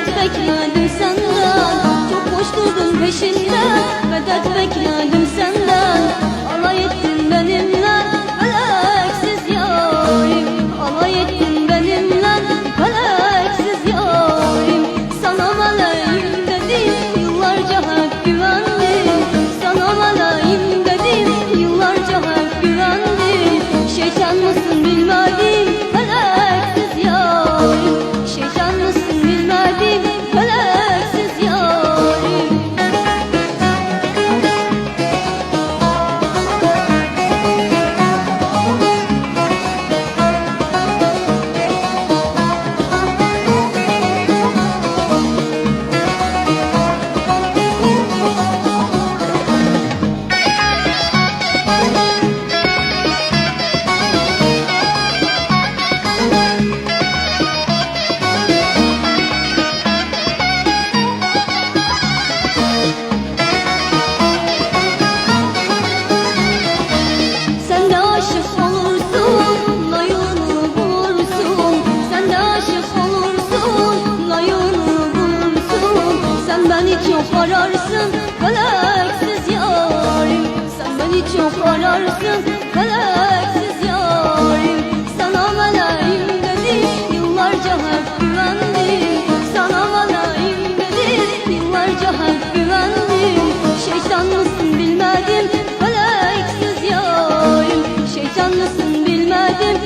medet bekledim senden. Çok koşturdun peşinden, medet bekledim senden. Alay ettin benimle, feleksiz yarim. Alay ettin benimle, feleksiz yarim. Sana meleğim dedim, yıllarca hep güvendim. Sana meleğim dedim, yıllarca hep güvendim. Şeytan mısın bilmedim, feleksiz yarim. Şeytan mısın bilmedim, feleksiz yarim. Sen de aşık olursun, layığını bulursun. Sen de aşık olursun, layığını bulursun. Sen beni çok ararsın, feleksiz yarim. Sen beni çok ararsın, feleksiz yarim. Sana meleğim dedim, yıllarca hep güvendim. Sana meleğim dedim, yıllarca hep güvendim. Şeytan mısın bilmedim, feleksiz yarim. Şeytan mısın bilmedim,